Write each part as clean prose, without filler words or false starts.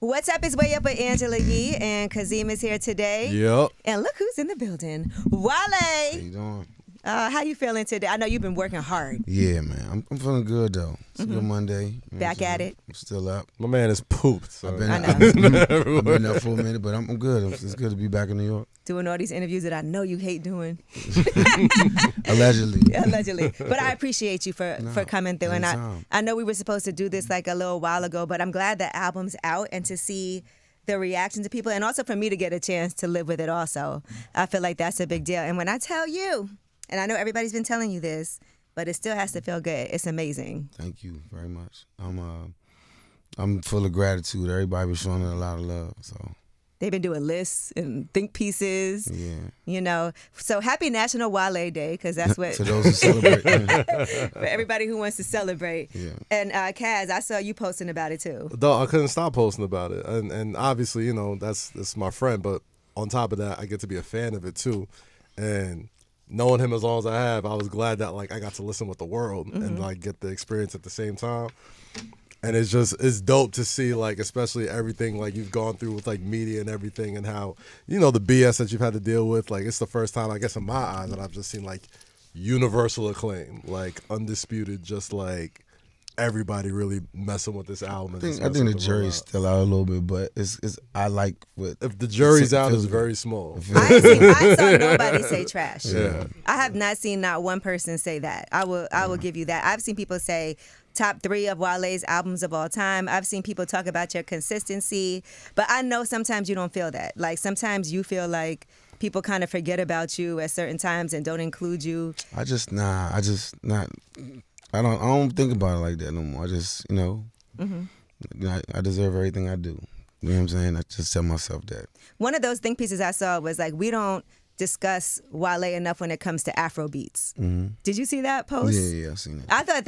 What's up? It's Way Up with Angela Yee, and Kazeem is here today. Yep. And look who's in the building. Wale. How you doing? How you feeling today? I know you've been working hard. Yeah, man. I'm feeling good, though. It's a good Monday. Back at it. I'm still up. My man is pooped. So. I've been up for a minute, but I'm good. It's good to be back in New York. Doing all these interviews that I know you hate doing. Allegedly. Allegedly. But I appreciate you for coming through. Anytime. And I know we were supposed to do this like a little while ago, but I'm glad the album's out and to see the reaction to people, and also for me to get a chance to live with it also. I feel like that's a big deal. And when I tell you, and I know everybody's been telling you this, but it still has to feel good. It's amazing. Thank you very much. I'm full of gratitude. Everybody was showing it a lot of love. So they've been doing lists and think pieces. Yeah. You know. So happy National Wale Day, because that's what to those who celebrate. for everybody who wants to celebrate. Yeah. And Kaz, I saw you posting about it too. Though I couldn't stop posting about it, and obviously, you know, that's my friend. But on top of that, I get to be a fan of it too, and knowing him as long as I have, I was glad that like I got to listen with the world and like get the experience at the same time. And it's dope to see, like, especially everything like you've gone through with like media and everything, and how, you know, the BS that you've had to deal with. Like, it's the first time, I guess, in my eyes that I've just seen like universal acclaim, like undisputed, just like everybody really messing with this album. I think the jury's still out a little bit, but it's I like what if the jury's out, it's very small. I saw nobody say trash. Yeah. I have not seen not one person say that. I will give you that. I've seen people say top 3 of Wale's albums of all time. I've seen people talk about your consistency, but I know sometimes you don't feel that. Like sometimes you feel like people kind of forget about you at certain times and don't include you. I don't think about it like that no more. I just, you know, I deserve everything I do. You know what I'm saying? I just tell myself that. One of those think pieces I saw was like, we don't discuss Wale enough when it comes to Afrobeats. Did you see that post? Yeah, I seen it. I thought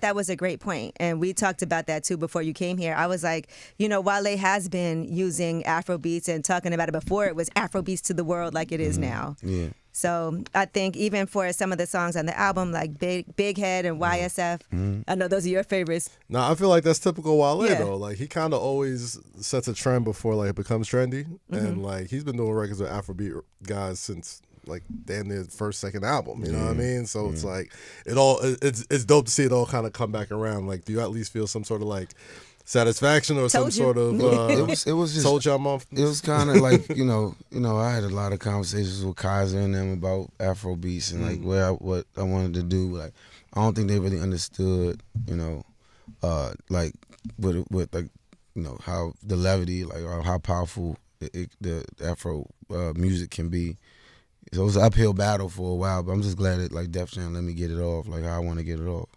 that was a great point, and we talked about that too before you came here. I was like, you know, Wale has been using Afrobeats and talking about it before it was Afrobeats to the world like it is now. Yeah. So I think even for some of the songs on the album, like Big Head and YSF, I know those are your favorites. No, I feel like that's typical Wale though. Like he kind of always sets a trend before like it becomes trendy, and like he's been doing records with Afrobeat guys since like damn near first, second album. You know what I mean? So it's like it's dope to see it all kind of come back around. Like, do you at least feel some sort of like satisfaction or some sort of it was just told y'all off? It was kind of like you know I had a lot of conversations with Kaiser and them about Afrobeats and like what I wanted to do. Like I don't think they really understood, you know, like with like, you know, how the levity, like or how powerful the Afro music can be. So it was an uphill battle for a while, but I'm just glad that like Def Jam let me get it off like how I want to get it off.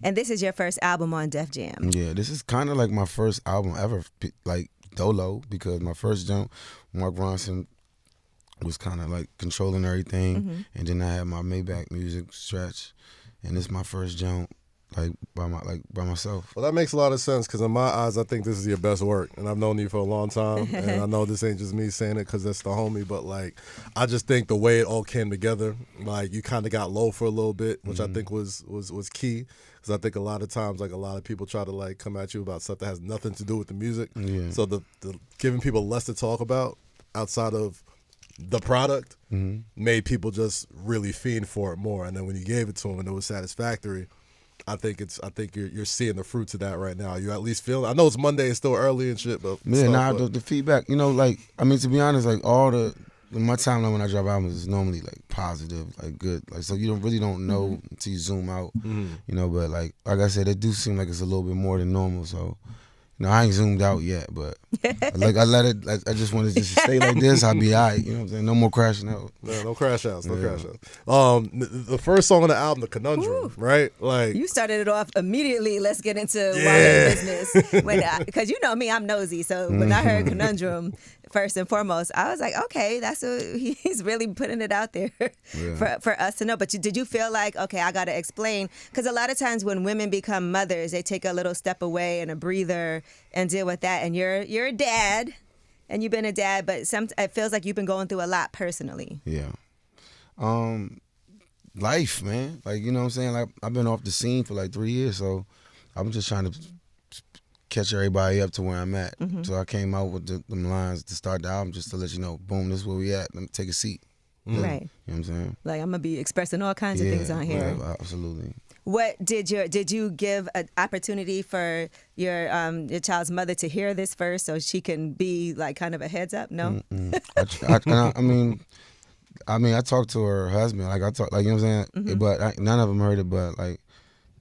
And this is your first album on Def Jam. Yeah, this is kind of like my first album ever, like Dolo, because my first jump, Mark Ronson was kind of like controlling everything, and then I had my Maybach music stretch, and this is my first jump like by myself. Well, that makes a lot of sense because in my eyes, I think this is your best work, and I've known you for a long time, and I know this ain't just me saying it because that's the homie, but like I just think the way it all came together, like you kind of got low for a little bit, which I think was key. Because I think a lot of times, like a lot of people try to like come at you about stuff that has nothing to do with the music. Yeah. So the giving people less to talk about outside of the product made people just really fiend for it more. And then when you gave it to them and it was satisfactory, I think you're seeing the fruits of that right now. You at least feel. I know it's Monday, it's still early and shit, but the feedback. You know, like I mean, to be honest, like all my timeline when I drop albums is normally like positive, like good, like so you really don't know until you zoom out, you know. But like I said, it do seem like it's a little bit more than normal. So, you know, I ain't zoomed out yet, but like I let it. I just wanted to just stay like this. I'll be alright. You know what I'm saying? No more crashing out. No crash outs. No crash outs. The first song on the album, The Conundrum, right? Like you started it off immediately. Let's get into Wale business. Because you know me, I'm nosy. So when I heard Conundrum, first and foremost, I was like, okay, he's really putting it out there for us to know. But did you feel like, okay, I got to explain? Because a lot of times when women become mothers, they take a little step away and a breather and deal with that. And you're a dad, and you've been a dad, but it feels like you've been going through a lot personally. Yeah. Life, man. Like, you know what I'm saying? Like, I've been off the scene for like 3 years, so I'm just trying to catch everybody up to where I'm at. So I came out with them lines to start the album just to let you know, boom, this is where we at. Let me take a seat. Right. You know what I'm saying? Like, I'm going to be expressing all kinds of things on here. Yeah, absolutely. What did you give an opportunity for your child's mother to hear this first so she can be like kind of a heads up? No? I mean, I talked to her husband. Like, you know what I'm saying? But none of them heard it, but like,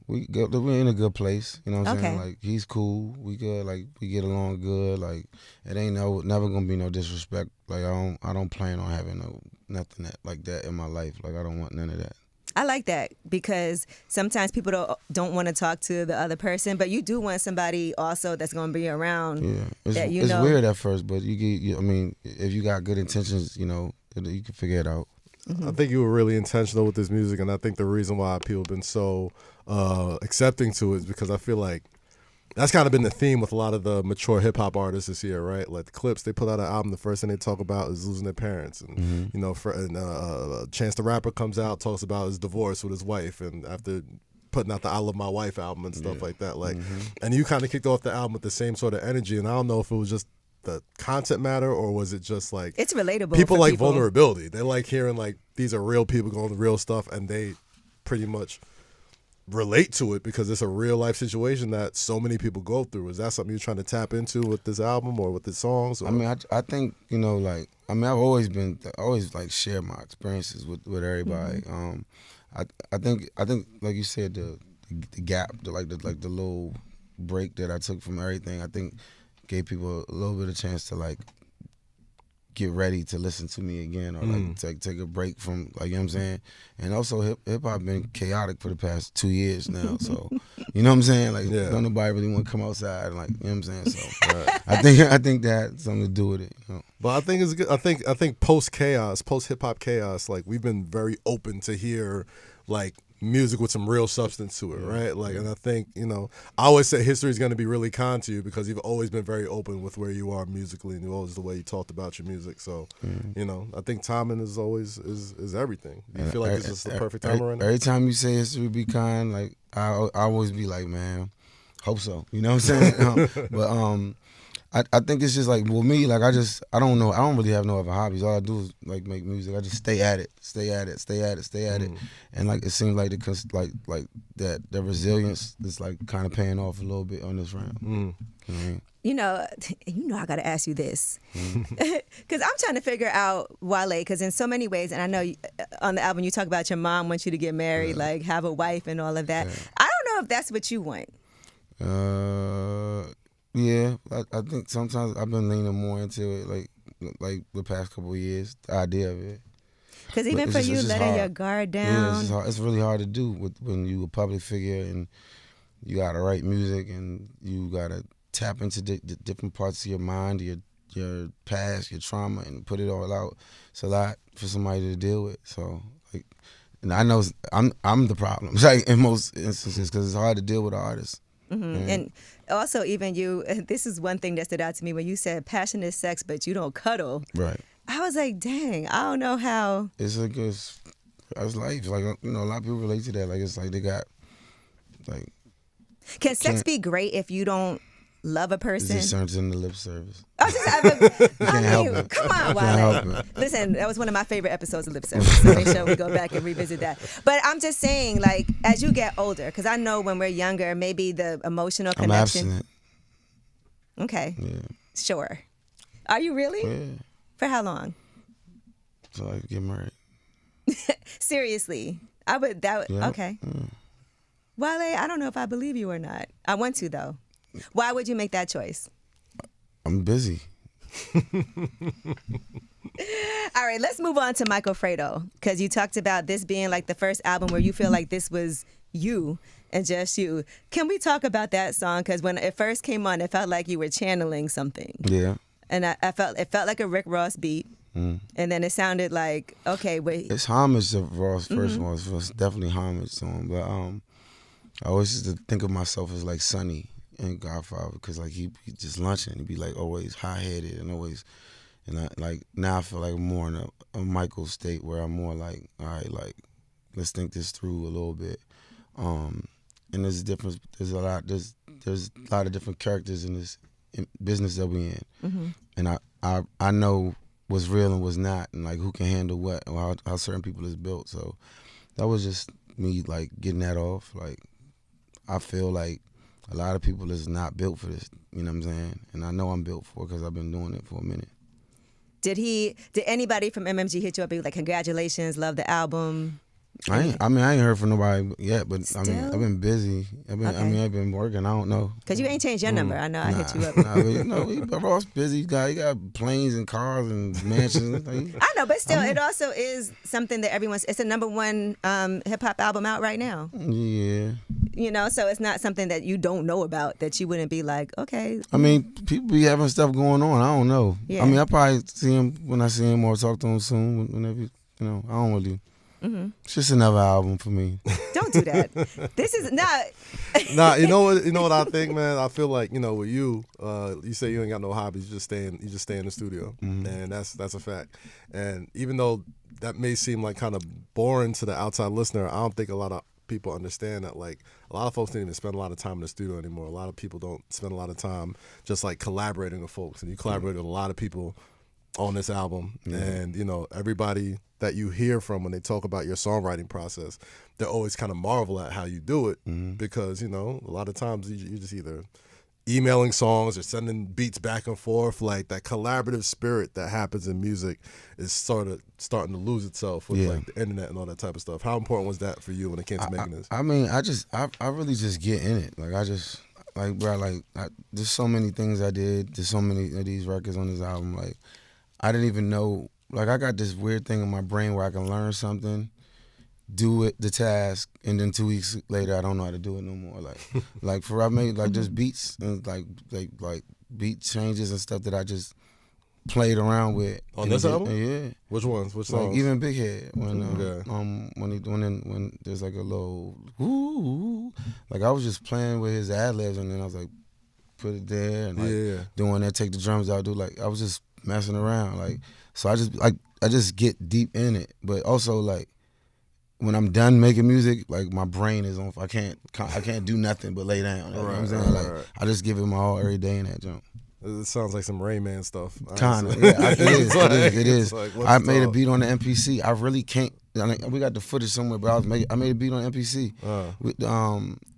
we're in a good place. You know what I'm saying? Like, he's cool. We good. Like, we get along good. Like, it ain't never gonna be no disrespect. Like, I don't plan on having nothing like that in my life. Like, I don't want none of that. I like that because sometimes people don't want to talk to the other person, but you do want somebody also that's going to be around. Yeah, it's weird at first, but I mean, if you got good intentions, you know, you can figure it out. I think you were really intentional with this music, and I think the reason why people have been so accepting to it is because I feel like that's kind of been the theme with a lot of the mature hip hop artists this year, right? Like the Clips, they put out an album. The first thing they talk about is losing their parents, and you know, Chance the Rapper comes out, talks about his divorce with his wife, and after putting out the I Love My Wife album and stuff like that, like, and you kind of kicked off the album with the same sort of energy, and I don't know if it was just the content matter or was it just like it's relatable. People like vulnerability. They like hearing like these are real people going through real stuff, and they pretty much relate to it because it's a real life situation that so many people go through. Is that something you're trying to tap into with this album or with the songs? Or? I mean, I think, you know, like, I mean, I've always like share my experiences with everybody. I think like you said, the gap, the little break that I took from everything, I think gave people a little bit of chance to like get ready to listen to me again, or like take a break from, like, you know what I'm saying? And also hip hop been chaotic for the past 2 years now, so you know what I'm saying? Like, don't nobody really want to come outside, and like, you know what I'm saying? So I think that had something to do with it. You know? But I think it's good. I think post hip hop chaos, like we've been very open to hear like music with some real substance to it, right? Like, and I think, you know, I always say history is going to be really kind to you because you've always been very open with where you are musically, and always the way you talked about your music. So, you know, I think timing is always is everything. Do you feel like it's just the perfect time right now? Every time you say history be kind, like I always be like, man, hope so. You know what I'm saying? But I think it's just like, well, me, like, I don't know. I don't really have no other hobbies. All I do is like make music. I just stay at it. And like, it seems like that resilience is like kind of paying off a little bit on this round. You know what I mean? You know, I got to ask you this. Because I'm trying to figure out Wale, because in so many ways, and I know on the album you talk about your mom wants you to get married, like have a wife and all of that. I don't know if that's what you want. Yeah, I think sometimes I've been leaning more into it, like the past couple of years, the idea of it. Because even for you letting your guard down. Yeah, it's really hard to do when you a public figure and you got to write music and you got to tap into the different parts of your mind, your past, your trauma, and put it all out. It's a lot for somebody to deal with. So, like, and I know I'm the problem, like, in most instances, because it's hard to deal with an artist. And also, even you, this is one thing that stood out to me when you said passion is sex, but you don't cuddle. Right. I was like, dang, I don't know how. It's like, it's life. Like, you know, a lot of people relate to that. Like, it's like they got, like. Can sex be great if you don't love a person? It just turns into lip service. Come on, Wale. Listen, that was one of my favorite episodes of Lip Service, so make sure we go back and revisit that. But I'm just saying, like, as you get older, because I know when we're younger, maybe the emotional connection. I'm abstinent. Okay. Yeah. Sure. Are you really? Yeah. For how long? So I could get married. Seriously. Okay. Yeah. Wale, I don't know if I believe you or not. I want to, though. Why would you make that choice? I'm busy. All right, let's move on to Michael Fredo, because you talked about this being like the first album where you feel like this was you and just you. Can we talk about that song? Because when it first came on, it felt like you were channeling something. Yeah. And it felt like a Rick Ross beat. And then it sounded like, okay, wait. It's homage to Ross' first one. It's definitely homage to him. But I always used to think of myself as like Sonny in Godfather, because like he just lunching, he'd be like always high-headed and always, and I, like, now I feel like more in a Michael state where I'm more like, all right, like, let's think this through a little bit. And there's a difference. There's there's a lot of different characters in this business that we in, and I know what's real and what's not, and like who can handle what, and how certain people is built. So that was just me like getting that off. Like I feel like a lot of people is not built for this. You know what I'm saying? And I know I'm built for it because I've been doing it for a minute. Did anybody from MMG hit you up and be like, congratulations, love the album? I ain't heard from nobody yet, but Still? I mean, I've been busy. I've been working. I don't know. Because you ain't changed your number. I know I hit you up. Ross busy. He got planes and cars and mansions. I know, but still, it also is something that it's a number one hip hop album out right now. Yeah. You know, so it's not something that you don't know about that you wouldn't be like, okay. I mean, people be having stuff going on. I don't know. Yeah. I mean, I probably see him when I see him or talk to him soon. Whenever, I don't really. It's just another album for me. Don't do that. This is not. Nah, you know what I think, man. I feel like with you, you say you ain't got no hobbies. You just stay in the studio, and that's a fact. And even though that may seem like kind of boring to the outside listener, I don't think a lot of people understand that. Like a lot of folks don't even spend a lot of time in the studio anymore. A lot of people don't spend a lot of time just like collaborating with folks, and you collaborate with a lot of people on this album, and everybody that you hear from when they talk about your songwriting process, they always kind of marvel at how you do it, because a lot of times you just either emailing songs or sending beats back and forth. Like that collaborative spirit that happens in music is sort of starting to lose itself with like the internet and all that type of stuff. How important was that for you when it came to making this? I mean, I really just get in it. Like I just like, bro, there's so many things I did. There's so many of these records on this album. Like I didn't even know. Like I got this weird thing in my brain where I can learn something, do it, the task, and then 2 weeks later I don't know how to do it no more. Like for I made like just beats and like beat changes and stuff that I just played around with on this album. Yeah. Which ones? Which songs? Like even Big Head when there's like a little ooh, like I was just playing with his ad libs and then I was like put it there and like doing that, take the drums out, I was just messing around like. So I just get deep in it, but also like when I'm done making music, like my brain is on. I can't do nothing but lay down. You know what I'm saying? Like I just give it my all every day in that jump. It sounds like some Rain Man stuff. Kinda, yeah. It is. Like, I made a beat on the MPC. I really can't. We got the footage somewhere, but I made a beat on MPC,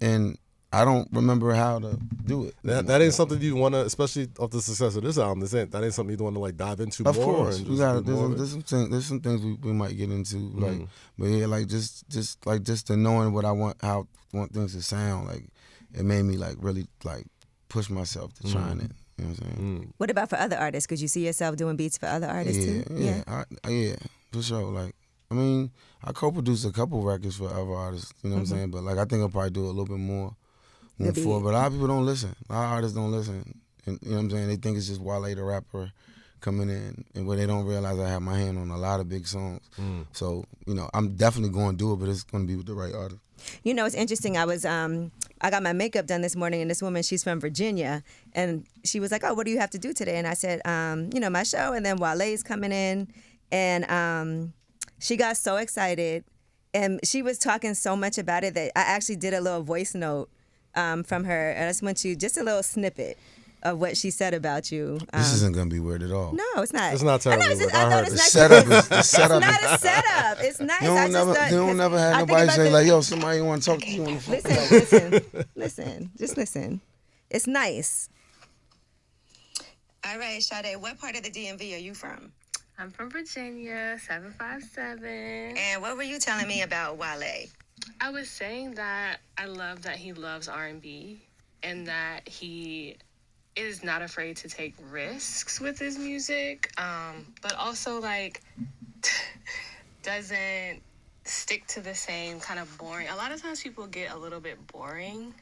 and I don't remember how to do it. That ain't something you want to, especially off the success of this album. That ain't something you want to like dive into more. Of course, there's some things we might get into, like, but yeah, like just the knowing what I want, how I want things to sound, like it made me like really like push myself to trying it. You know what I'm saying? What about for other artists? Could you see yourself doing beats for other artists too? Yeah, for sure. Like, I mean, I co-produced a couple records for other artists. You know what I'm saying? But like, I think I'll probably do a little bit more. But a lot of people don't listen. A lot of artists don't listen. And, you know what I'm saying? They think it's just Wale the rapper coming in, and where they don't realize I have my hand on a lot of big songs. So, I'm definitely going to do it, but it's going to be with the right artist. It's interesting. I got my makeup done this morning, and this woman, she's from Virginia, and she was like, "Oh, what do you have to do today?" And I said, my show, and then Wale's coming in, and she got so excited, and she was talking so much about it that I actually did a little voice note from her, and I just went to just a little snippet of what she said about you. This isn't gonna be weird at all. No, it's not. It's not terrible. I know it's The not. setup is It's not a setup. It's nice. You don't never have nobody say like, "Yo, somebody want to talk to you on the phone." Listen. Just listen. It's nice. All right, Sade, what part of the DMV are you from? I'm from Virginia, 757. And what were you telling me about Wale? I was saying that I love that he loves R&B and that he is not afraid to take risks with his music, but also like doesn't stick to the same kind of boring. A lot of times people get a little bit boring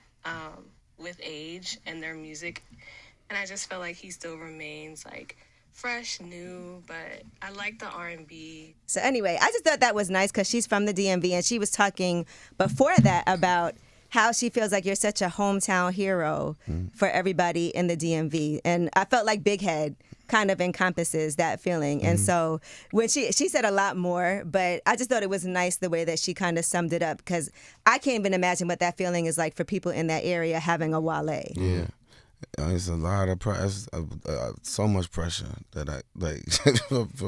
with age and their music, and I just feel like he still remains like fresh, new, but I like the R&B. So anyway, I just thought that was nice because she's from the DMV, and she was talking before that about how she feels like you're such a hometown hero for everybody in the DMV. And I felt like Big Head kind of encompasses that feeling. And so when she said a lot more, but I just thought it was nice the way that she kind of summed it up, because I can't even imagine what that feeling is like for people in that area having a Wale. Yeah. It's a lot of so much pressure that I like.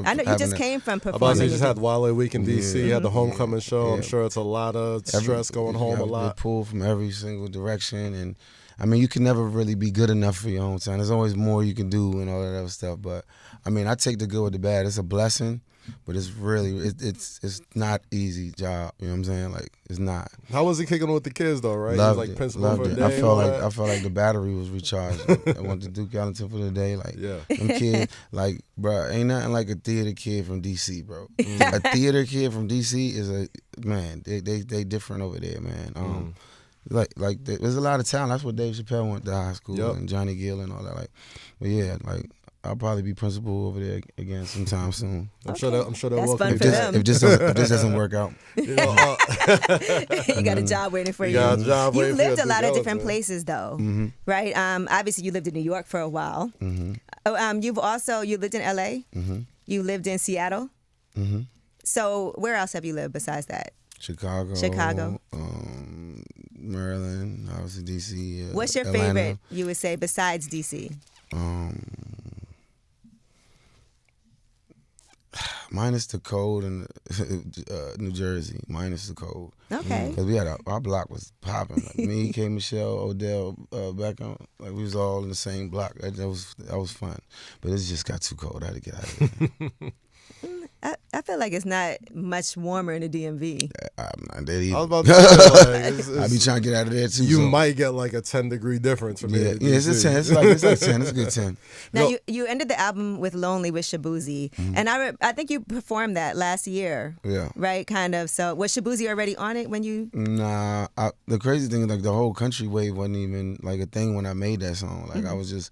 I know you just came from performing. About to say, you just had Wale Week in DC, had the homecoming show. I'm sure it's a lot of stress going home a lot. Pulled from every single direction, and I mean, you can never really be good enough for your hometown. There's always more you can do and all that other stuff. But I mean, I take the good with the bad. It's a blessing, but it's really it's not easy job. You know what I'm saying? Like, it's not. How was he kicking with the kids though? Right? Loved he was like it. principal Loved for a it. day. I felt like the battery was recharged. I went to Duke Ellington for the day. Like, them kids, like, bro, ain't nothing like a theater kid from DC, bro. A theater kid from DC is they different over there, man. Like there's a lot of talent. That's what Dave Chappelle went to high school and Johnny Gill and all that. Like, but yeah, like, I'll probably be principal over there again sometime soon. I'm sure they'll That's welcome fun you. for them. If this doesn't work out, You got a job waiting for you. got a job You waiting for you lived at a lot Duke of different Ellington. places, though, right? Obviously, you lived in New York for a while. You lived in LA. You lived in Seattle. So where else have you lived besides that? Chicago, Maryland, obviously DC. What's your Atlanta. favorite, you would say, besides DC? Minus the cold in New Jersey. Minus the cold. Okay. Because we had our block was popping. Like me, K. Michelle, Odell, Beckham. Like, we was all in the same block. That was fun. But it just got too cold. I had to get out of there. I feel like it's not much warmer in the DMV. I'm not there either. I was about to say, like, I be trying to get out of there too. you so. might get like a 10-degree difference from here. Yeah, it's a 10. It's like 10. It's a good 10. Now, you ended the album with Lonely with Shabuzi, and I think you performed that last year. Yeah. Right, kind of. So was Shabuzi already on it when you... Nah, the crazy thing is, like, the whole country wave wasn't even like a thing when I made that song. Like, I was just,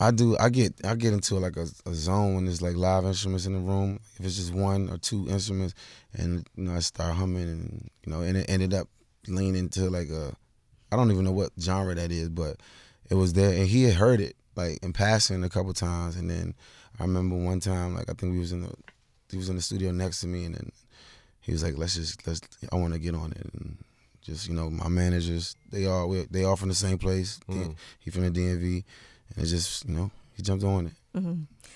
I get into like a zone when there's like live instruments in the room. If it's just one or two instruments, and I start humming, and and it ended up leaning to like I don't even know what genre that is, but it was there, and he had heard it like in passing a couple times, and then I remember one time, like, I think he was in the studio next to me, and then he was like, let's I want to get on it, and just my managers, they all from the same place. He from the DMV. And it just, he jumped on it.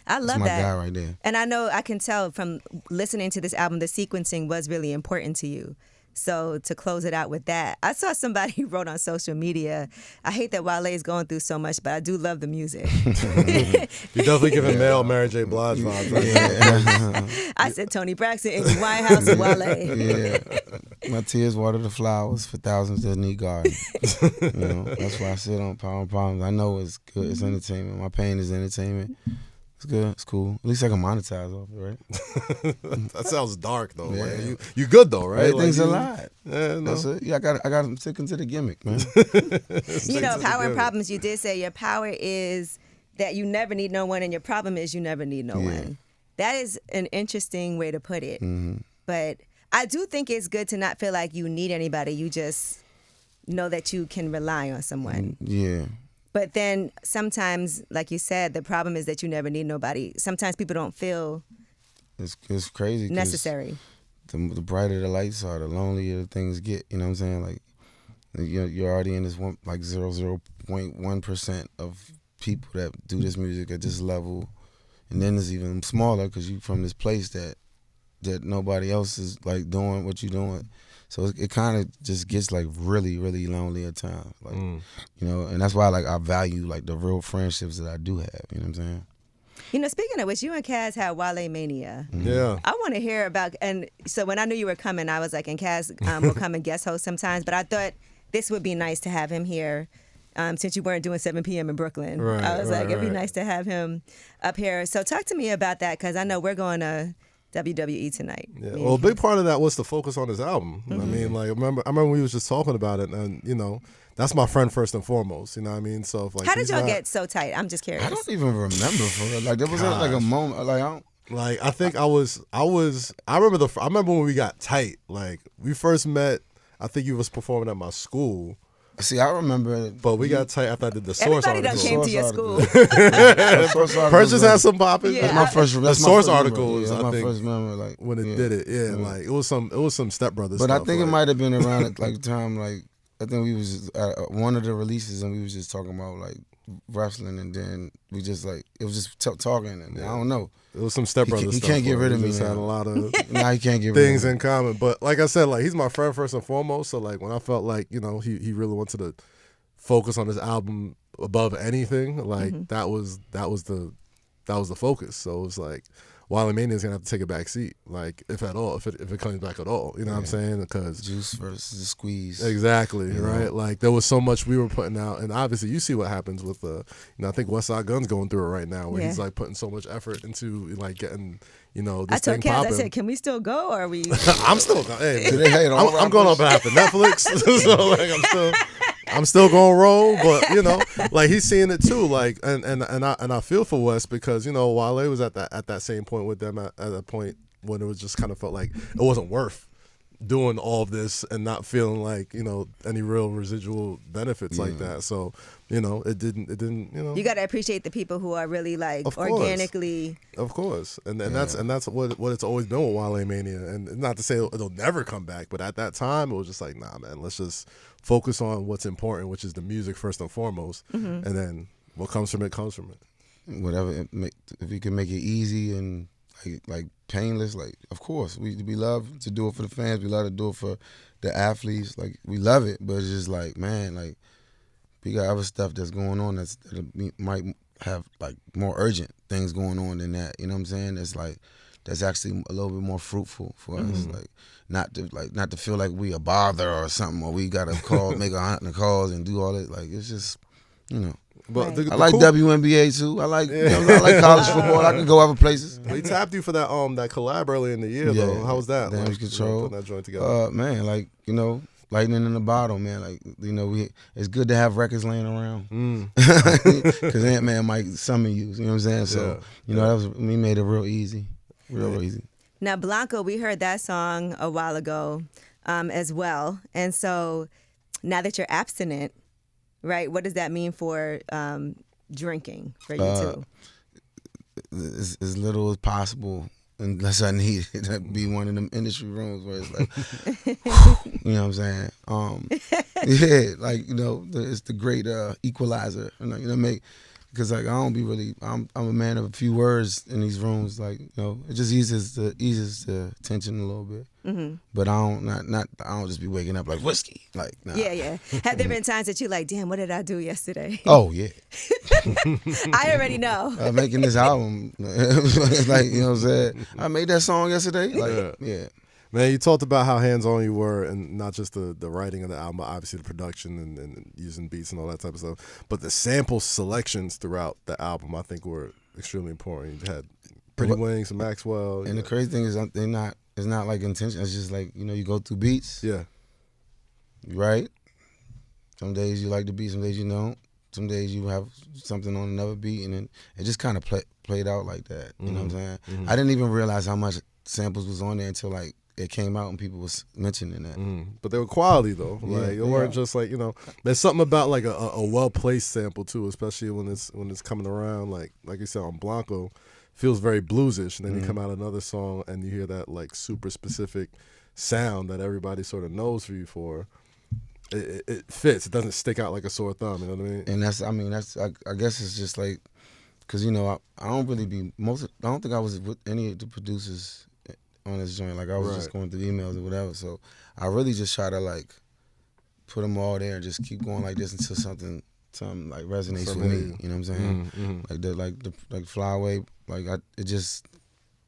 I love That's my that. guy right there. And I can tell from listening to this album, the sequencing was really important to you. So to close it out with that, I saw somebody wrote on social media, I hate that Wale is going through so much, but I do love the music. You're definitely giving male Mary J. Blige vibes. Right? Yeah. I said Tony Braxton, Amy Winehouse, and Wale. Yeah. My tears water the flowers for thousands that need garden. That's why I sit on Power and Problems. I know it's good. It's entertainment. My pain is entertainment. It's good. It's cool. At least I can monetize off it, right? That sounds dark though. Yeah. Like, you good though, right? Everything's like, a lie. Yeah, no. That's it. Yeah, I got to stick into the gimmick, man. Power and Problems, you did say your power is that you never need no one, and your problem is you never need no one. That is an interesting way to put it. But I do think it's good to not feel like you need anybody. You just know that you can rely on someone. Yeah. But then sometimes, like you said, the problem is that you never need nobody. Sometimes people don't feel It's crazy. 'Cause necessary. The brighter the lights are, the lonelier the things get. You know what I'm saying? Like, you're already in this 0.1% of people that do this music at this level, and then it's even smaller because you from this place that nobody else is like doing what you're doing. So it kind of just gets like really, really lonely at times. Like, and that's why like I value like the real friendships that I do have. You know what I'm saying? Speaking of which, you and Kaz had Wale Mania. Yeah. I want to hear about, and so when I knew you were coming, I was like, and Kaz will come and guest host sometimes, but I thought this would be nice to have him here since you weren't doing 7 p.m. in Brooklyn. Right, I was like, it'd be right. nice to have him up here. So talk to me about that, because I know we're going to WWE tonight. Yeah. Well, a big part of that was to focus on his album. I mean, like, I remember we was just talking about it, and that's my friend first and foremost. You know what I mean? So if, like, how did y'all get so tight? I'm just curious. I don't even remember for real. Like, there was like a moment. Like, I think I remember when we got tight. Like, we first met I think you was performing at my school. See, I remember. But we got tight after I did the Source Everybody article. done came to your school. Purchase had some popping. Yeah. That's my first. The Source article was, yeah, I my think, first memory, like when it did it. Yeah, like it was some Step Brothers. But stuff, I think it like, might have been around at like the time, like I think we was just at one of the releases and we was just talking about like wrestling, and then we just like it was just talking, and I don't know. It was some Step Brothers. He stuff, can't get rid of me. Just had a lot of Nah, he can't get rid things of me. in common. But like I said, like he's my friend first and foremost. So like when I felt like he really wanted to focus on his album above anything, like that was the focus. So it was like Wale Mania is gonna have to take a back seat, like if at all, if it comes back at all. You know what I'm saying? Because Juice versus the Squeeze. Exactly, right? Like there was so much we were putting out, and obviously you see what happens with I think Westside Gunn's going through it right now, where he's like putting so much effort into like getting this I told thing Kaz, popping. I said, can we still go, or are we? I'm still hey, Do they hate on I'm going on behalf of Netflix, so like I'm still gonna roll, but like he's seeing it too, like and I feel for Wes because Wale was at that same point with them at a point when it was just kind of felt like it wasn't worth doing all of this and not feeling like any real residual benefits like that. So it didn't. You got to appreciate the people who are really like organically. Of course, and that's what it's always been with Wale Mania, and not to say it'll never come back, but at that time it was just like, nah, man, let's just focus on what's important, which is the music first and foremost, and then what comes from it comes from it. Whatever, if we can make it easy and like painless, like of course we love to do it for the fans, we love to do it for the athletes, like we love it, but it's just like, man, like we got other stuff that's going on that might have like more urgent things going on than that. You know what I'm saying? It's like that's actually a little bit more fruitful for us, like not to feel like we a bother or something, or we gotta make 100 calls and do all that. Like it's just But Right. I like WNBA too. I like I like college football. I can go other places. We tapped you for that collab early in the year though. How was that? Damage Control. Putting that joint together. Man, like lightning in the bottle, man. Like it's good to have records laying around because Ant-Man might summon you. You know what I'm saying? So we made it real easy, real easy. Now Blanco, we heard that song a while ago as well, and so now that you're abstinent, right? What does that mean for drinking for you too? As little as possible, unless I need it to be one of them industry rooms where it's like, you know what I'm saying? Yeah, like it's the great equalizer. Because like I don't be really, I'm a man of a few words in these rooms. Like it just eases the tension a little bit. But I don't just be waking up like whiskey. Like nah. Yeah. Have there been times that you like, damn, what did I do yesterday? Oh yeah. I already know. Making this album, like what I'm saying. I made that song yesterday. Like yeah. Man, you talked about how hands-on you were, and not just the writing of the album, but obviously the production and using beats and all that type of stuff. But the sample selections throughout the album, I think, were extremely important. You had Pretty Wings and Maxwell. And the crazy thing is, it's not like intentional. It's just like, you go through beats. Yeah. Right? Some days you like the beat, some days you don't. Some days you have something on another beat, and then it just kind of played out like that. You know what I'm saying? I didn't even realize how much samples was on there until like it came out and people was mentioning that. But they were quality though. Like it weren't just like there's something about like a well placed sample too, especially when it's coming around. Like you said on Blanco, feels very bluesish, and then you come out another song and you hear that like super specific sound that everybody sort of knows you for. It fits. It doesn't stick out like a sore thumb. You know what I mean? And I guess it's just like, cause I don't really be I don't think I was with any of the producers on this joint. Like I was just going through emails or whatever. So I really just try to like put them all there and just keep going like this until something like resonates with me. You know what I'm saying? Like Fly Away. Like it just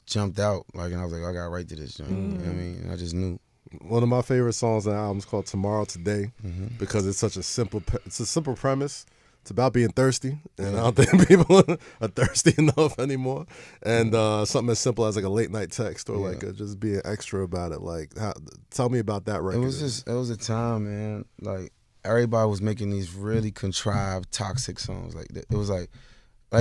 jumped out. Like and I was like, I gotta write to this joint. You know what I mean? And I just knew. One of my favorite songs on the album is called Tomorrow Today because it's such a simple premise. It's about being thirsty, and I don't think people are thirsty enough anymore. And something as simple as like a late night text or like just being extra about it. Like, tell me about that record. It was a time, man. Like everybody was making these really contrived, toxic songs. Like it was like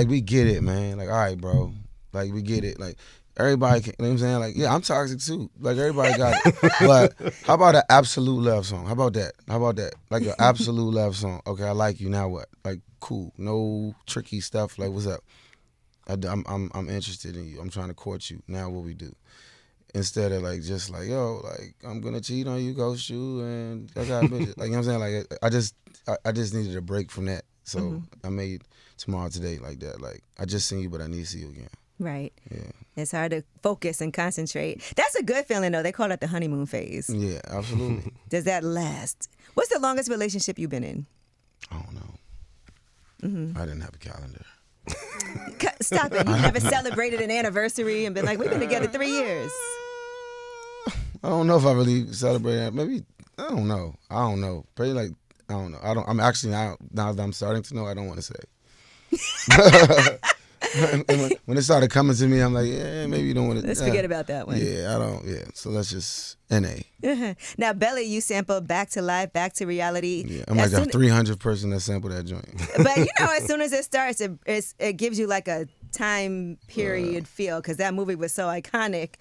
we get it, man. Like all right, bro. Like we get it. Like everybody can, you know what I'm saying? Like, yeah, I'm toxic too. Like, everybody got it. But how about an absolute love song? How about that? Like an absolute love song. Okay, I like you, now what? Like, cool. No tricky stuff. Like, what's up? I'm interested in you. I'm trying to court you. Now what we do? Instead of like just like, yo, like, I'm gonna cheat on you, ghost you, and I got bitches. Like, you know what I'm saying? Like, I just needed a break from that. So I made Tomorrow Today like that. Like, I just seen you, but I need to see you again. Right. Yeah. It's hard to focus and concentrate. That's a good feeling, though. They call it the honeymoon phase. Yeah, absolutely. Does that last? What's the longest relationship you've been in? I don't know. I didn't have a calendar. Stop it. You never celebrated an anniversary and been like, we've been together 3 years. I don't know if I really celebrated that. Maybe, I don't know. Probably like, I don't know. I'm actually, now that I'm starting to know, I don't want to say. And when it started coming to me, I'm like, yeah, maybe you don't want to. Let's forget about that one. Yeah, I don't. Yeah, so let's just NA. Now, Belly, you sampled Back to Life, Back to Reality. Yeah, I'm like a 300 person that sampled that joint. But you know, as soon as it starts, it gives you like a time period feel, because that movie was so iconic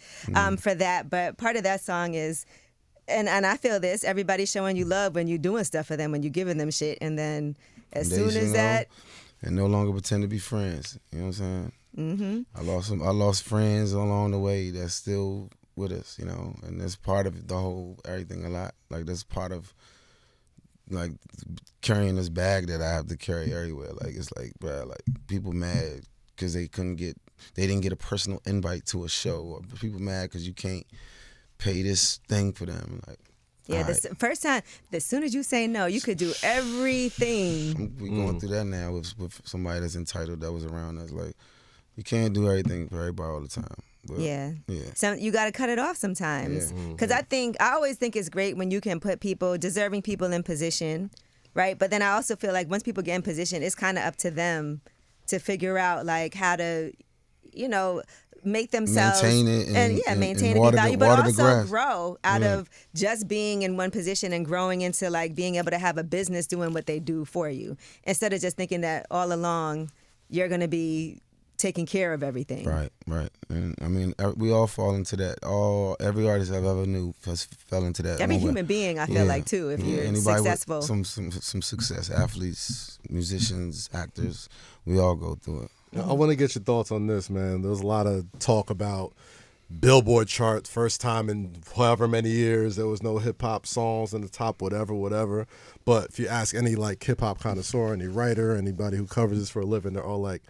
for that. But part of that song is, and I feel this, everybody's showing you love when you're doing stuff for them, when you're giving them shit, and then as soon as that. And no longer pretend to be friends. You know what I'm saying? I lost friends along the way that's still with us, you know, and that's part of the whole everything a lot. Like, that's part of like carrying this bag that I have to carry everywhere. Like, it's like, bro, like, people mad because they didn't get a personal invite to a show, or people mad because you can't pay this thing for them. Like, yeah, first time, as soon as you say no, you could do everything. We're going through that now with somebody that's entitled that was around us. Like, you can't do everything for everybody all the time. But, yeah. So you got to cut it off sometimes. Because I always think it's great when you can put deserving people in position, right? But then I also feel like once people get in position, it's kind of up to them to figure out like how to, you know, make themselves maintain it and maintain and be valuable, but also grow out of just being in one position and growing into like being able to have a business doing what they do for you, instead of just thinking that all along you're going to be taking care of everything. Right. And I mean, we all fall into that. Every artist I've ever knew fell into that. Every human being, I feel like, too, if you're anybody successful. With some success, athletes, musicians, actors, we all go through it. I want to get your thoughts on this, man. There's a lot of talk about Billboard charts, first time in however many years there was no hip-hop songs in the top whatever. But if you ask any like hip-hop connoisseur, any writer, anybody who covers this for a living, they're all like,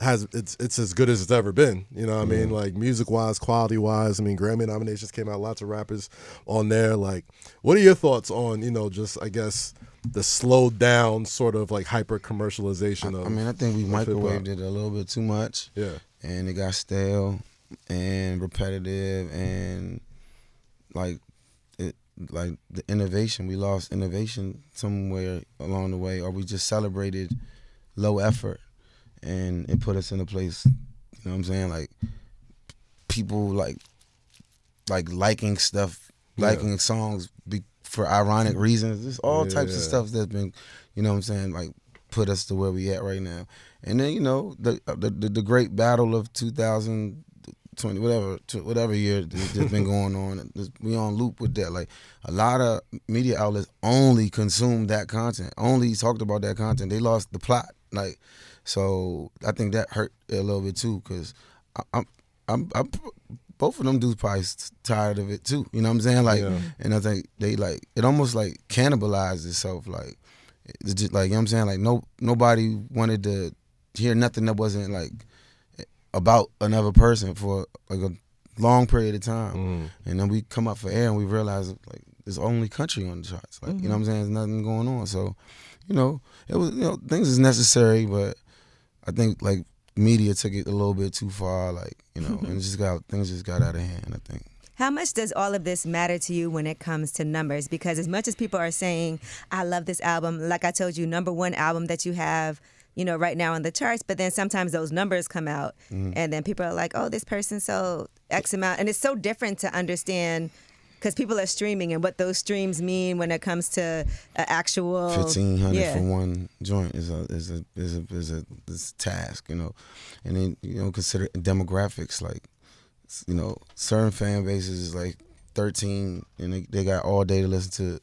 it's as good as it's ever been. You know what I mean? Like, music-wise, quality-wise. I mean, Grammy nominations came out, lots of rappers on there. Like, what are your thoughts on, you know, just, I guess, the slowed down sort of like hyper commercialization of, I mean, I think we microwaved it a little bit too much. Yeah. And it got stale and repetitive, and like the innovation, we lost innovation somewhere along the way, or we just celebrated low effort, and it put us in a place, you know what I'm saying, like people like liking stuff, liking songs for ironic reasons. There's all types of stuff that's been, you know what I'm saying, like put us to where we at right now. And then, you know, the great battle of 2020, whatever year that's been going on, we on loop with that. Like, a lot of media outlets only consumed that content, only talked about that content. They lost the plot. Like, so I think that hurt a little bit too, because I'm both of them dudes probably tired of it too. You know what I'm saying? Like, and I think they like, it almost like cannibalized itself. Like, it's just like, you know what I'm saying? Like, nobody wanted to hear nothing that wasn't like about another person for like a long period of time. And then we come up for air and we realize like there's only country on the charts. Like, you know what I'm saying? There's nothing going on. So, you know, it was, you know, things is necessary, but I think like media took it a little bit too far, like, you know, and things just got out of hand, I think. How much does all of this matter to you when it comes to numbers? Because as much as people are saying, I love this album, like I told you, #1 album that you have, you know, right now on the charts, but then sometimes those numbers come out and then people are like, oh, this person sold X amount. And it's so different to understand, because people are streaming and what those streams mean when it comes to an actual 1,500 for one joint is a task, you know. And then, you know, consider demographics, like you know, certain fan bases is like 13 and they got all day to listen to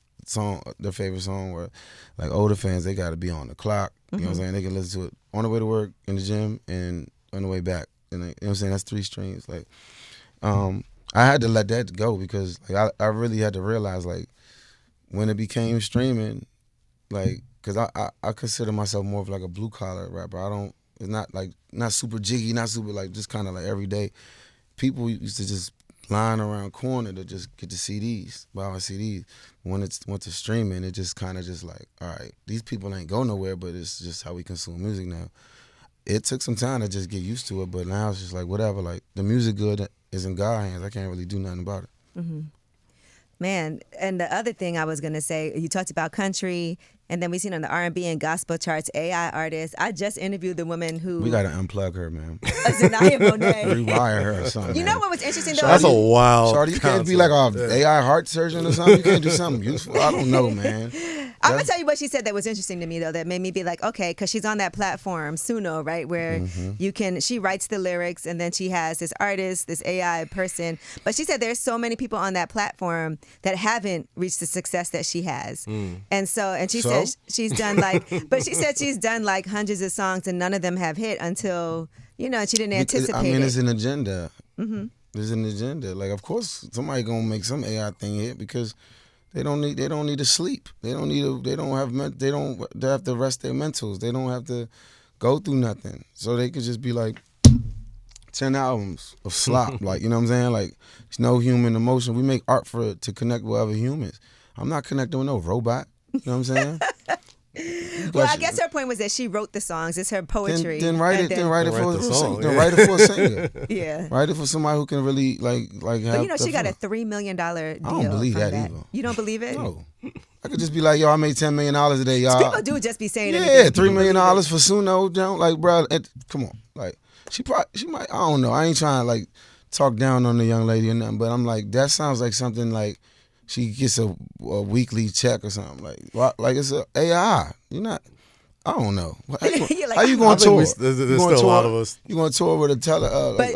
their favorite song, or like older fans, they got to be on the clock. You know what I'm saying? They can listen to it on the way to work, in the gym, and on the way back. And you know what I'm saying? That's 3 streams. Like, I had to let that go because like I really had to realize like when it became streaming, like, cause I consider myself more of like a blue collar rapper. It's not super jiggy, not super like just kind of like everyday. People used to just line around corner to just get the CDs, buy our CDs. When it went to streaming, it just kind of just like, all right, these people ain't go nowhere, but it's just how we consume music now. It took some time to just get used to it, but now it's just like whatever. Like the music good is in God's hands. I can't really do nothing about it. Mm-hmm. Man, and the other thing I was gonna say, you talked about country, and then we seen on the R&B and gospel charts AI artists. I just interviewed the woman who we gotta unplug her, man. Zanaya Monet. Rewire her or something. You know what was interesting though? That's a wild. Shorty, you can't be like an AI heart surgeon or something. You can't do something useful. I don't know, man. I'm gonna tell you what she said that was interesting to me though, that made me be like, okay, because she's on that platform, Suno, right, where she writes the lyrics and then she has this artist, this AI person. But she said there's so many people on that platform that haven't reached the success that she has. And she said she's done she's done like hundreds of songs and none of them have hit until, you know, she didn't anticipate it. I mean, it's an agenda. There's an agenda. Like, of course, somebody gonna make some AI thing hit because they don't need to sleep. They have to rest their mentals. They don't have to go through nothing. So they could just be like 10 albums of slop. Like, you know what I'm saying? Like, there's no human emotion. We make art to connect with other humans. I'm not connecting with no robot. You know what I'm saying? Well, I guess her point was that she wrote the songs. It's her poetry. Then write it for a singer. Yeah. Write it for somebody who can really like have. But you know, she got a $3 million deal. I don't believe that either. You don't believe it? No. I could just be like, yo, I made $10 million a day, y'all. People do just be saying anything. Yeah, $3 million for Suno. Down, like, bro, come on. Like, she might, I don't know. I ain't trying to like talk down on the young lady or nothing, but I'm like, that sounds like something like she gets a weekly check or something. Like it's a AI. You're not. I don't know. How you going to tour? There's still a lot of us. You going to tour with a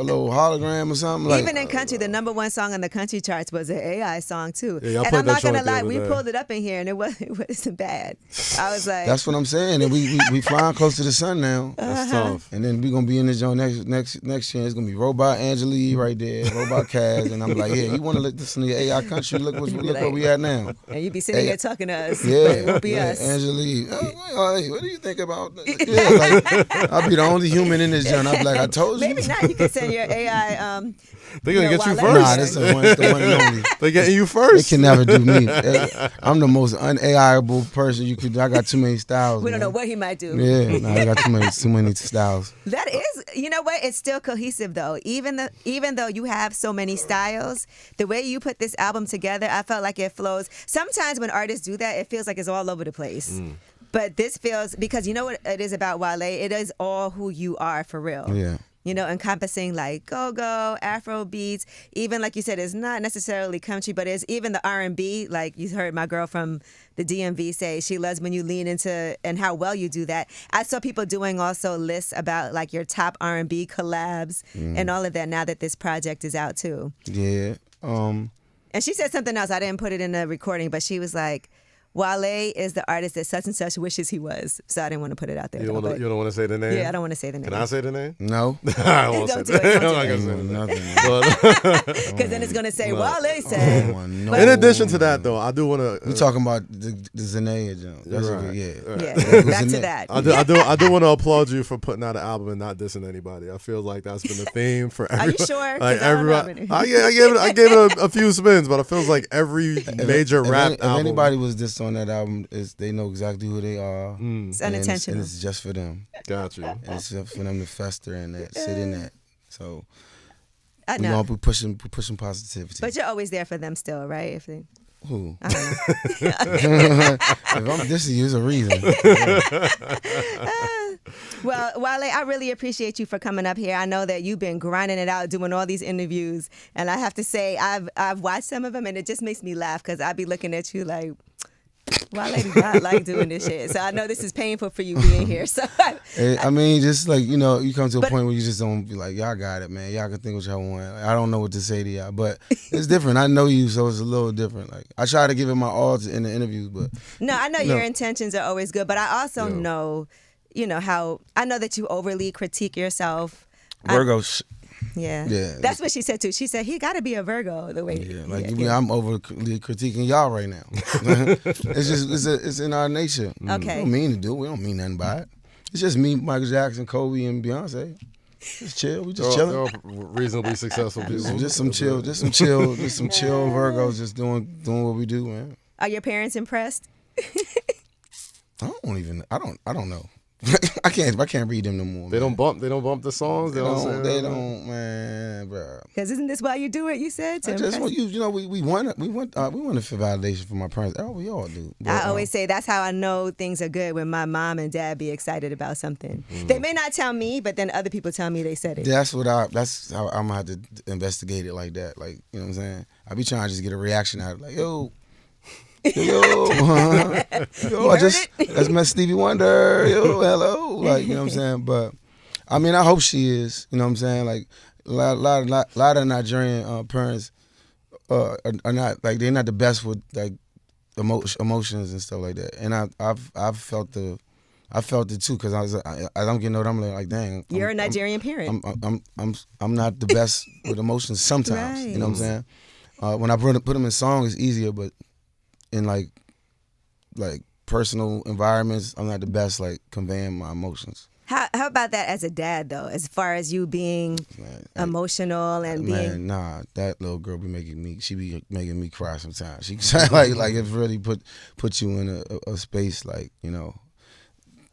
little hologram or something? Even in country, the #1 song on the country charts was an AI song too. Yeah, and I'm not gonna lie, we pulled it up in here and it wasn't bad. I was like, that's what I'm saying. And we flying close to the sun now. That's tough. And then we gonna be in the joint next year. It's gonna be Robot Angela right there, Robot Kaz, and I'm like, yeah, you want to listen to your AI country? Look where we at now. And you be sitting there talking to us. Yeah, but it won't be us. Angela. Hey, what do you think about? Yeah, like, I'll be the only human in this joint. I'll be like, I told you. Maybe not. You can send your AI. They're gonna get you first. Nah, that's the one and only. They're getting you first. They can never do me. I'm the most un-AIable person you could. I got too many styles. We don't know what he might do. Yeah, no, I got too many styles. That is, you know what? It's still cohesive though. Even though you have so many styles, the way you put this album together, I felt like it flows. Sometimes when artists do that, it feels like it's all over the place. But this feels, because you know what it is about Wale? It is all who you are for real. Yeah. You know, encompassing like go-go, Afro beats, even like you said, it's not necessarily country, but it's even the R&B. Like you heard my girl from the DMV say she loves when you lean into and how well you do that. I saw people doing also lists about like your top R&B collabs and all of that now that this project is out too. Yeah. And she said something else. I didn't put it in the recording, but she was like, Wale is the artist that such and such wishes he was. So I didn't want to put it out there. You don't want to say the name? Yeah, I don't want to say the name. Can I say the name? No. I don't want to say the name. I'm not going to say nothing. Because then it's going to say, Wale said. In addition to that, though, I do want to... We're talking about the Zanaya joint. That's right. Yeah, back to that. I do want to applaud you for putting out an album and not dissing anybody. I feel like that's been the theme for everybody. Are you sure? Like everybody. I gave it a few spins, but it feels like every major rap album. If anybody was dissed on that album, they know exactly who they are. It's unintentional. And it's just for them. Got you. And it's just for them to fester and sit in that. So I know. we're pushing positivity. But you're always there for them still, right? Who? I don't know. If I'm dissing you, there's a reason. Well, Wale, I really appreciate you for coming up here. I know that you've been grinding it out, doing all these interviews, and I have to say, I've watched some of them, and it just makes me laugh because I be looking at you like, Wale does not like doing this shit. So I know this is painful for you being here. So I mean, just like, you know, you come to a point where you just don't be like, y'all got it, man. Y'all can think what y'all want. Like, I don't know what to say to y'all, but it's different. I know you, so it's a little different. Like, I try to give it my all in the interviews, but no, I know your intentions are always good, but I also know, you know, how I know that you overly critique yourself. Virgo. Yeah. That's what she said too. She said he got to be a Virgo the way. Yeah, like I'm over critiquing y'all right now. It's just it's in our nature. Okay. We don't mean to do it. We don't mean nothing by it. It's just me, Michael Jackson, Kobe, and Beyonce. Just chill. We just chilling. They're all reasonably successul people. Just some chill Virgos just doing what we do, man. Are your parents impressed? I don't know. I can't read them no more. They don't bump the songs. They don't, man, bro. Because isn't this why you do it? You said to I just want you know we want it for validation from my parents. Oh, we all do. But, I always say that's how I know things are good when my mom and dad be excited about something. They may not tell me, but then other people tell me they said it. That's how I'm gonna have to investigate it like that. Like, you know what I'm saying? I be trying to just get a reaction out of it. Like, yo, I just met Stevie Wonder. Yo, hello. Like, you know what I'm saying? But I mean, I hope she is. You know what I'm saying? Like, a lot of Nigerian parents are not, like, they're not the best with, like, emotions and stuff like that. And I've felt it too, because I don't get no. I'm like, dang. You're a Nigerian parent. I'm not the best with emotions sometimes. Right. You know what I'm saying? When I put them in songs, it's easier, but in like personal environments, I'm not the best like conveying my emotions. How about that as a dad though? As far as you being emotional and being nah, that little girl be making me cry sometimes. She like it really put you in a space, like, you know,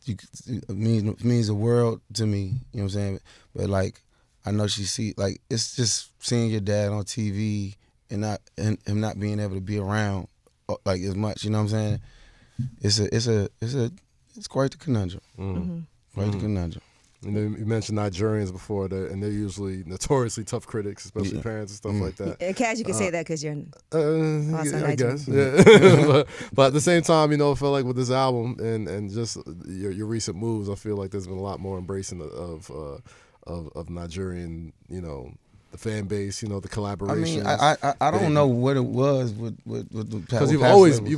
it means the world to me. You know what I'm saying? But like, I know she see, like, it's just seeing your dad on TV and him not being able to be around like as much, you know what I'm saying? It's quite the conundrum. Quite the conundrum. And then you mentioned Nigerians before, and they're usually notoriously tough critics, especially parents and stuff like that. Kaz, you can say that because you're also I Nigerian. guess, yeah. but at the same time, you know, I feel like with this album and just your recent moves, I feel like there's been a lot more embracing of Nigerian, you know, the fan base, you know, the collaborations. I don't know what it was with the because you've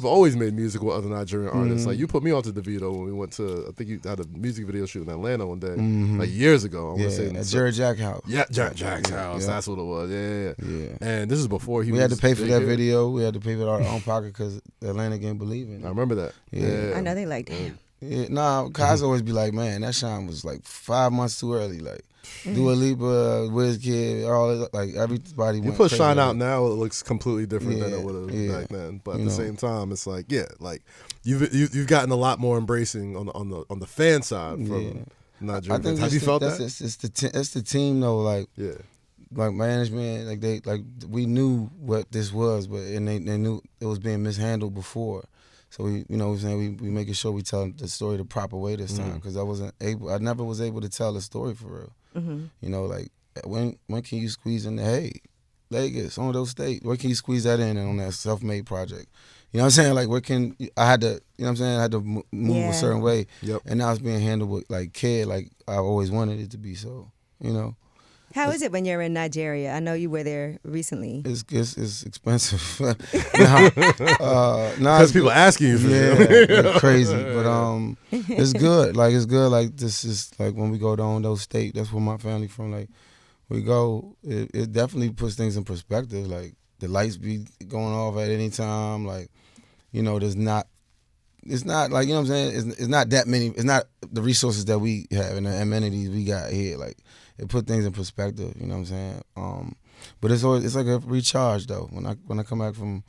always made music with other Nigerian artists. Like, you put me onto DeVito when we went to, I think you had a music video shoot in Atlanta one day, like years ago. At Jerry Jack House. Yeah, Jack's house. That's what it was. Yeah. And this is before we had to pay for that video. We had to pay for our own pocket because Atlanta didn't believe in it. I remember that. Yeah. I know they like, damn. Yeah, Kaz always be like, man, that shine was like 5 months too early. Like, Dua Lipa, Wizkid, all like everybody. You put Shine out now, it looks completely different than it would have back then. But at the same time, it's like, like you've gotten a lot more embracing on the fan side from Nigerian fans. Have you felt that? It's the team though. Like, like management, like we knew what this was, but they knew it was being mishandled before. So we making sure we tell the story the proper way this time, because I never was able to tell the story for real. You know, like, when can you squeeze in the Vegas, on those states? Where can you squeeze that in on that self-made project? You know what I'm saying? Like, I had to, you know what I'm saying? I had to move a certain way. Yep. And now it's being handled with, like, care, like I always wanted it to be. So, you know. How is it when you're in Nigeria? I know you were there recently. It's expensive. Because people asking you for it's crazy. But it's good. Like, it's good. Like, this is like when we go down those states. That's where my family from. Like, we go. It definitely puts things in perspective. Like, the lights be going off at any time. Like, you know, it's not like, you know what I'm saying? It's not that many. It's not the resources that we have and the amenities we got here. Like, it put things in perspective, you know what I'm saying? But it's like a recharge though. When I come back from,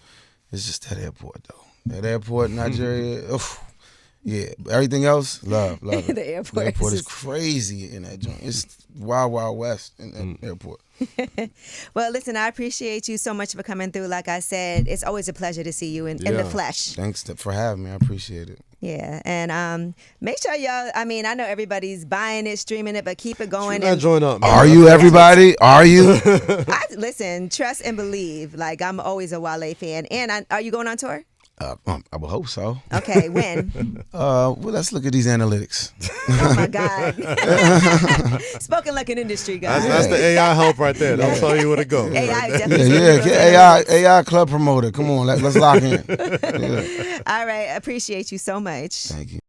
it's just that airport though. That airport in Nigeria, yeah. Everything else, love it. The airport is crazy in that joint. It's wild, wild west in that airport. Well, listen, I appreciate you so much for coming through. Like I said, it's always a pleasure to see you in the flesh. Thanks for having me. I appreciate it. Yeah, and make sure y'all, I mean, I know everybody's buying it, streaming it, but keep it going. And join up, man. Are you, everybody? Are you? Listen, trust and believe. Like, I'm always a Wale fan. And are you going on tour? I would hope so. Okay, when? Well, let's look at these analytics. Oh my God. Spoken like an industry guy. That's the AI help right there. That'll tell you where to go. AI definitely. Get AI club promoter. Come on, let's lock in. Yeah. All right, I appreciate you so much. Thank you.